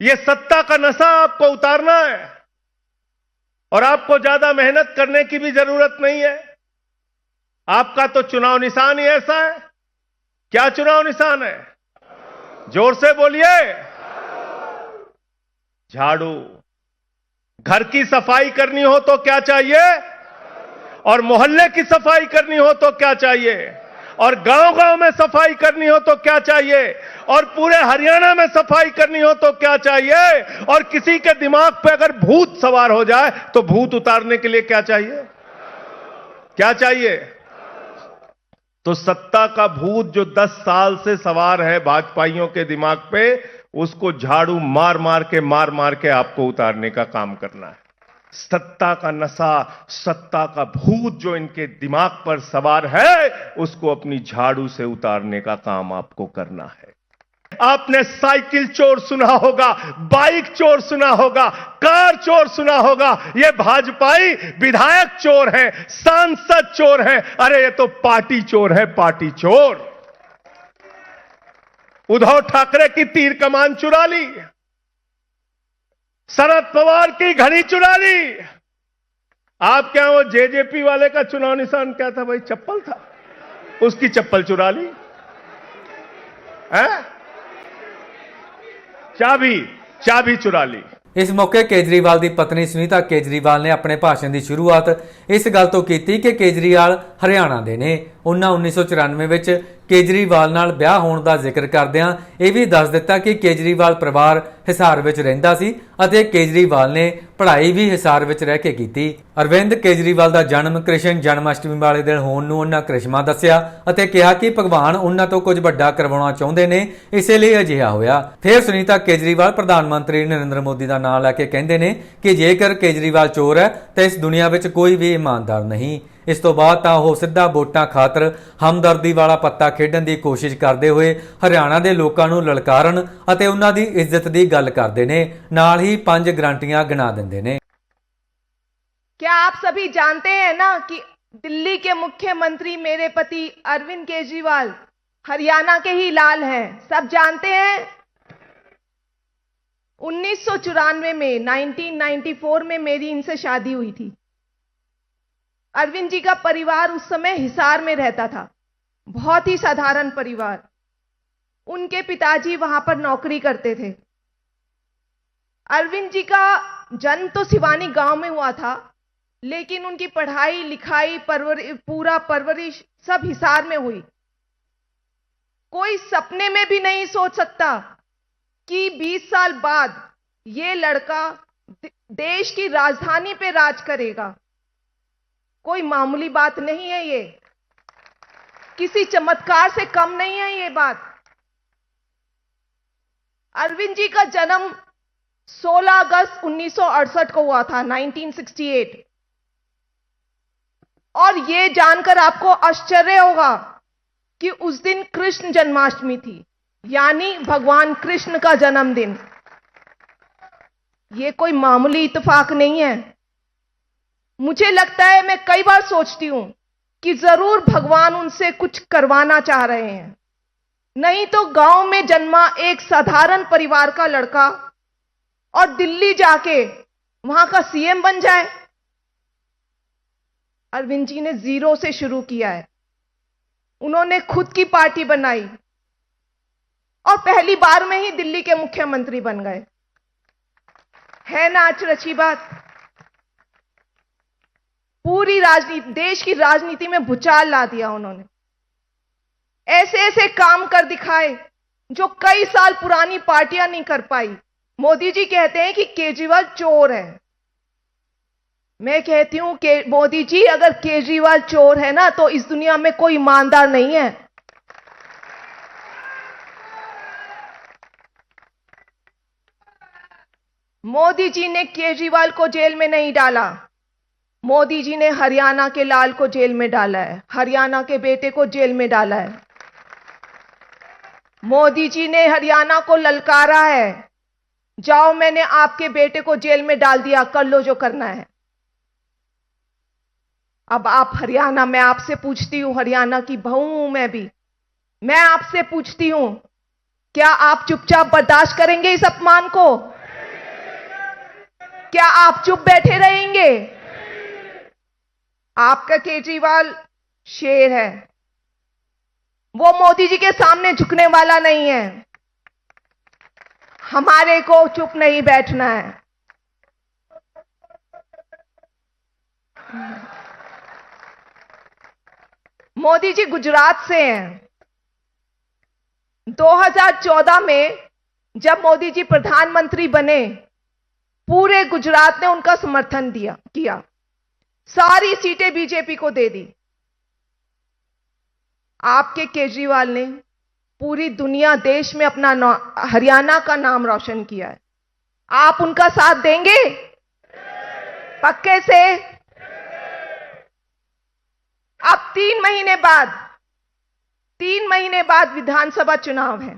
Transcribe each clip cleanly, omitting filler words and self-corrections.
ये सत्ता का नशा आपको उतारना है और आपको ज्यादा मेहनत करने की भी जरूरत नहीं है। आपका तो चुनाव निशान ही ऐसा है। क्या चुनाव निशान है? जोर से बोलिए। झाड़ू। घर की सफाई करनी हो तो क्या चाहिए? और मोहल्ले की सफाई करनी हो तो क्या चाहिए? और गांव-गांव में सफाई करनी हो तो क्या चाहिए? और पूरे हरियाणा में सफाई करनी हो तो क्या चाहिए? और किसी के दिमाग पे अगर भूत सवार हो जाए तो भूत उतारने के लिए क्या चाहिए? क्या चाहिए? तो सत्ता का भूत जो 10 साल से सवार है भाजपाइयों के दिमाग पे, उसको झाड़ू मार मार के आपको उतारने का काम करना है। सत्ता का नशा, सत्ता का भूत जो इनके दिमाग पर सवार है, उसको अपनी झाड़ू से उतारने का काम आपको करना है। आपने साइकिल चोर सुना होगा, बाइक चोर सुना होगा, कार चोर सुना होगा। ये भाजपाई विधायक चोर हैं, सांसद चोर हैं। अरे ये तो पार्टी चोर है, पार्टी चोर। उद्धव ठाकरे की तीर कमान चुरा ली, शरद पवार की घड़ी चुरा ली। आप क्या वो जेजेपी वाले का चुनाव निशान क्या था भाई? चप्पल था, उसकी चप्पल चुरा ली है। चाबी चुरा ली। ਇਸ ਮੌਕੇ ਕੇਜਰੀਵਾਲ ਦੀ ਪਤਨੀ ਸੁਨੀਤਾ ਕੇਜਰੀਵਾਲ ਨੇ ਆਪਣੇ ਭਾਸ਼ਣ ਦੀ ਸ਼ੁਰੂਆਤ ਇਸ ਗੱਲ ਤੋਂ ਕੀਤੀ ਕਿ ਕੇਜਰੀਵਾਲ ਹਰਿਆਣਾ ਦੇ ਨੇ। ਉਹਨਾਂ 1994 ਵਿੱਚ ਕੇਜਰੀਵਾਲ ਨਾਲ ਵਿਆਹ ਹੋਣ ਦਾ ਜ਼ਿਕਰ ਕਰਦਿਆਂ ਇਹ ਵੀ ਦੱਸ ਦਿੱਤਾ ਕਿ ਕੇਜਰੀਵਾਲ ਪਰਿਵਾਰ ਹਿਸਾਰ ਵਿੱਚ ਰਹਿੰਦਾ ਸੀ ਅਤੇ ਕੇਜਰੀਵਾਲ ਨੇ ਪੜ੍ਹਾਈ ਵੀ ਹਿਸਾਰ ਵਿੱਚ ਰਹਿ ਕੇ ਕੀਤੀ। ਅਰਵਿੰਦ ਕੇਜਰੀਵਾਲ ਦਾ ਜਨਮ ਕ੍ਰਿਸ਼ਨ ਜਨਮਸ਼ਟਮੀ ਵਾਲੇ ਦਿਨ ਹੋਣ ਨੂੰ ਉਹਨਾਂ ਕ੍ਰਿਸ਼ਮਾ ਦੱਸਿਆ ਅਤੇ ਕਿਹਾ ਕਿ ਭਗਵਾਨ ਉਹਨਾਂ ਤੋਂ ਕੁਝ ਵੱਡਾ ਕਰਵਾਉਣਾ ਚਾਹੁੰਦੇ ਨੇ, ਇਸੇ ਲਈ ਅਜਿਹਾ ਹੋਇਆ। ਫਿਰ ਸੁਨੀਤਾ ਕੇਜਰੀਵਾਲ ਪ੍ਰਧਾਨ ਮੰਤਰੀ ਨਰਿੰਦਰ ਮੋਦੀ ਦਾ ਨਾਮ ਲੈ ਕੇ ਕਹਿੰਦੇ ਨੇ ਕਿ ਜੇਕਰ ਕੇਜਰੀਵਾਲ ਚੋਰ ਹੈ ਤਾਂ ਇਸ ਦੁਨੀਆ ਵਿੱਚ ਕੋਈ ਵੀ ਇਮਾਨਦਾਰ ਨਹੀਂ। ਇਸ ਤੋਂ ਬਾਅਦ ਤਾਂ ਉਹ ਸਿੱਧਾ ਵੋਟਾਂ ਖਾਤਰ ਹਮਦਰਦੀ ਵਾਲਾ ਪੱਤਾ ਖੇਡਣ ਦੀ ਕੋਸ਼ਿਸ਼ ਕਰਦੇ ਹੋਏ ਹਰਿਆਣਾ ਦੇ ਲੋਕਾਂ ਨੂੰ ਲਲਕਾਰਨ ਅਤੇ ਉਹਨਾਂ ਦੀ ਇੱਜ਼ਤ ਦੀ ਗੱਲ ਕਰਦੇ ਨੇ, ਨਾਲ ਹੀ 5 ਗਰੰਟੀਆਂ ਗਿਣਾ ਦਿੰਦੇ ਨੇ। क्या आप सभी जानते हैं ना कि दिल्ली के मुख्यमंत्री मेरे पति अरविंद केजरीवाल हरियाणा के ही लाल हैं? सब जानते हैं। 1994 में 1994 में मेरी इनसे शादी हुई थी। अरविंद जी का परिवार उस समय हिसार में रहता था, बहुत ही साधारण परिवार। उनके पिताजी वहां पर नौकरी करते थे। अरविंद जी का जन्म तो सिवानी गांव में हुआ था, लेकिन उनकी पढ़ाई लिखाई पूरा परवरिश सब हिसार में हुई। कोई सपने में भी नहीं सोच सकता कि 20 साल बाद ये लड़का देश की राजधानी पे राज करेगा। कोई मामूली बात नहीं है, ये किसी चमत्कार से कम नहीं है ये बात। अरविंद जी का जन्म 16 अगस्त 1968 को हुआ था, 1968। और ये जानकर आपको आश्चर्य होगा कि उस दिन कृष्ण जन्माष्टमी थी, यानी भगवान कृष्ण का जन्मदिन। ये कोई मामूली इत्तेफाक नहीं है। मुझे लगता है, मैं कई बार सोचती हूं कि जरूर भगवान उनसे कुछ करवाना चाह रहे हैं। नहीं तो गांव में जन्मा एक साधारण परिवार का लड़का और दिल्ली जाके वहां का सीएम बन जाए। अरविंद जी ने जीरो से शुरू किया है। उन्होंने खुद की पार्टी बनाई और पहली बार में ही दिल्ली के मुख्यमंत्री बन गए। है ना अचरज बात? पूरी राजनीति, देश की राजनीति में भूचाल ला दिया उन्होंने। ऐसे ऐसे काम कर दिखाए जो कई साल पुरानी पार्टियां नहीं कर पाई। मोदी जी कहते हैं कि केजरीवाल चोर है। मैं कहती हूं कि मोदी जी, अगर केजरीवाल चोर है ना, तो इस दुनिया में कोई ईमानदार नहीं है। मोदी जी ने केजरीवाल को जेल में नहीं डाला। मोदी जी ने हरियाणा के लाल को जेल में डाला है, हरियाणा के बेटे को जेल में डाला है। मोदी जी ने हरियाणा को ललकारा है, जाओ मैंने आपके बेटे को जेल में डाल दिया, कर लो जो करना है। अब आप हरियाणा, मैं आपसे पूछती हूं, हरियाणा की बहू हूं मैं भी, मैं आपसे पूछती हूं क्या आप चुपचाप बर्दाश्त करेंगे इस अपमान को? क्या आप चुप बैठे रहेंगे? आपका केजरीवाल शेर है, वो मोदी जी के सामने झुकने वाला नहीं है। हमारे को चुप नहीं बैठना है। मोदी जी गुजरात से हैं। 2014 में जब मोदी जी प्रधानमंत्री बने, पूरे गुजरात ने उनका समर्थन किया, सारी सीटें बीजेपी को दे दी। आपके केजरीवाल ने पूरी दुनिया, देश में अपना हरियाणा का नाम रोशन किया है। आप उनका साथ देंगे? पक्के से? अब 3 महीने बाद विधानसभा चुनाव है।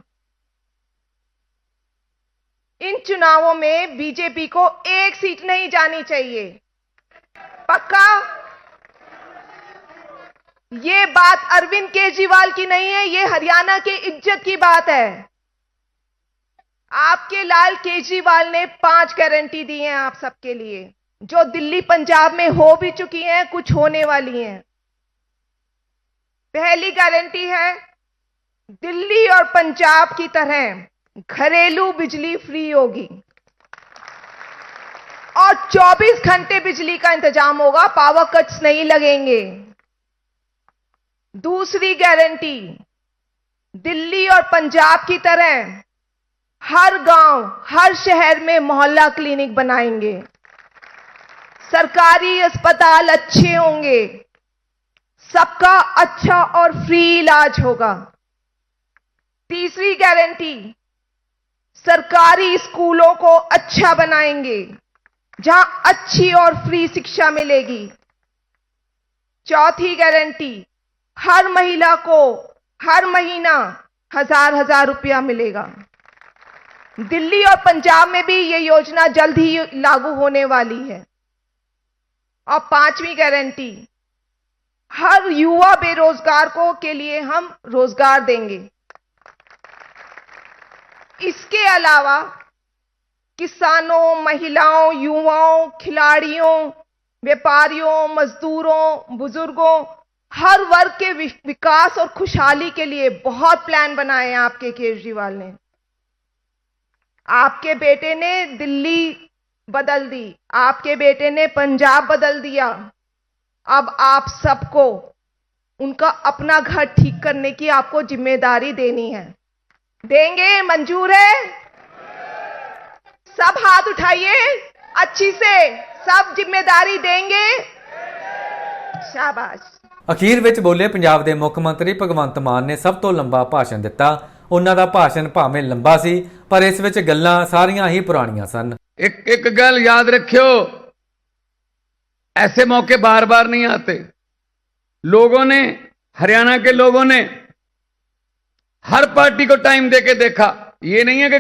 इन चुनावों में बीजेपी को 1 सीट नहीं जानी चाहिए। पक्का? ये बात अरविंद केजरीवाल की नहीं है, ये हरियाणा की इज्जत की बात है। आपके लाल केजरीवाल ने 5 गारंटी दी हैं आप सबके लिए, जो दिल्ली पंजाब में हो भी चुकी हैं, कुछ होने वाली हैं। पहली गारंटी है, दिल्ली और पंजाब की तरह घरेलू बिजली फ्री होगी और 24 घंटे बिजली का इंतजाम होगा, पावर कट्स नहीं लगेंगे। दूसरी गारंटी, दिल्ली और पंजाब की तरह हर गांव, हर शहर में मोहल्ला क्लिनिक बनाएंगे। सरकारी अस्पताल अच्छे होंगे, सबका अच्छा और फ्री इलाज होगा। तीसरी गारंटी, सरकारी स्कूलों को अच्छा बनाएंगे, जहां अच्छी और फ्री शिक्षा मिलेगी। चौथी गारंटी, हर महिला को हर महीना 1000 रुपया मिलेगा। दिल्ली और पंजाब में भी ये योजना जल्द ही लागू होने वाली है। और 5वीं गारंटी, हर युवा बेरोजगार के लिए हम रोजगार देंगे। इसके अलावा किसानों, महिलाओं, युवाओं, खिलाड़ियों, व्यापारियों, मजदूरों, बुजुर्गों, हर वर्ग के विकास और खुशहाली के लिए बहुत प्लान बनाए हैं आपके केजरीवाल ने। आपके बेटे ने दिल्ली बदल दी, आपके बेटे ने पंजाब बदल दिया। अब आप सबको उनका अपना घर ठीक करने की आपको जिम्मेदारी देनी है। देंगे? मंजूर है? सब हाथ उठाइए अच्छी से, सब जिम्मेदारी देंगे? शाबाश। ਅਖੀਰ ਵਿੱਚ ਬੋਲੇ ਪੰਜਾਬ ਦੇ ਮੁੱਖ ਮੰਤਰੀ ਭਗਵੰਤ ਮਾਨ ਨੇ ਸਭ ਤੋਂ ਲੰਬਾ ਭਾਸ਼ਣ ਦਿੱਤਾ। ਉਹਨਾਂ ਦਾ ਭਾਸ਼ਣ ਭਾਵੇਂ ਲੰਬਾ ਸੀ, ਪਰ ਇਸ ਵਿੱਚ ਗੱਲਾਂ ਸਾਰੀਆਂ ਹੀ ਪੁਰਾਣੀਆਂ ਸਨ। एक गल याद रखियो, ऐसे मौके बार बार नहीं आते। लोगों ने, हरियाणा के लोगों ने हर पार्टी को टाइम देके देखा। ये नहीं है कि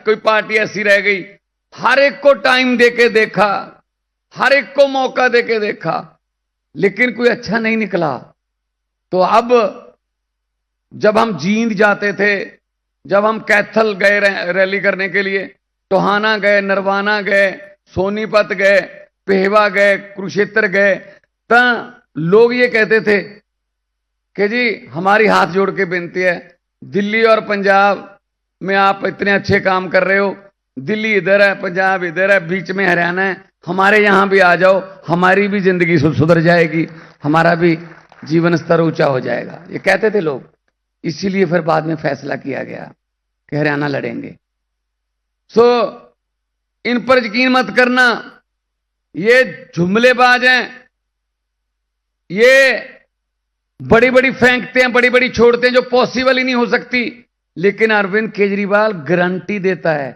कोई पार्टी ऐसी रह गई, हर एक को टाइम देके देखा, हर एक को मौका देके देखा, लेकिन कोई अच्छा नहीं निकला। तो अब जब हम जींद जाते थे, जब हम कैथल गए रैली करने के लिए, टोहाना गए, नरवाना गए, सोनीपत गए, पेहवा गए, कुरुक्षेत्र गए, तो लोग ये कहते थे कि जी हमारी हाथ जोड़ के बेनती है, दिल्ली और पंजाब में आप इतने अच्छे काम कर रहे हो, दिल्ली इधर है, पंजाब इधर है, बीच में हरियाणा है, हमारे यहां भी आ जाओ, हमारी भी जिंदगी सुधर जाएगी, हमारा भी जीवन स्तर ऊंचा हो जाएगा। ये कहते थे लोग। इसीलिए फिर बाद में फैसला किया गया कि हरियाणा लड़ेंगे। सो इन पर यकीन मत करना, ये जुमलेबाज हैं, ये बड़ी बड़ी फेंकते हैं, बड़ी बड़ी छोड़ते हैं, जो पॉसिबल ही नहीं हो सकती। लेकिन अरविंद केजरीवाल गारंटी देता है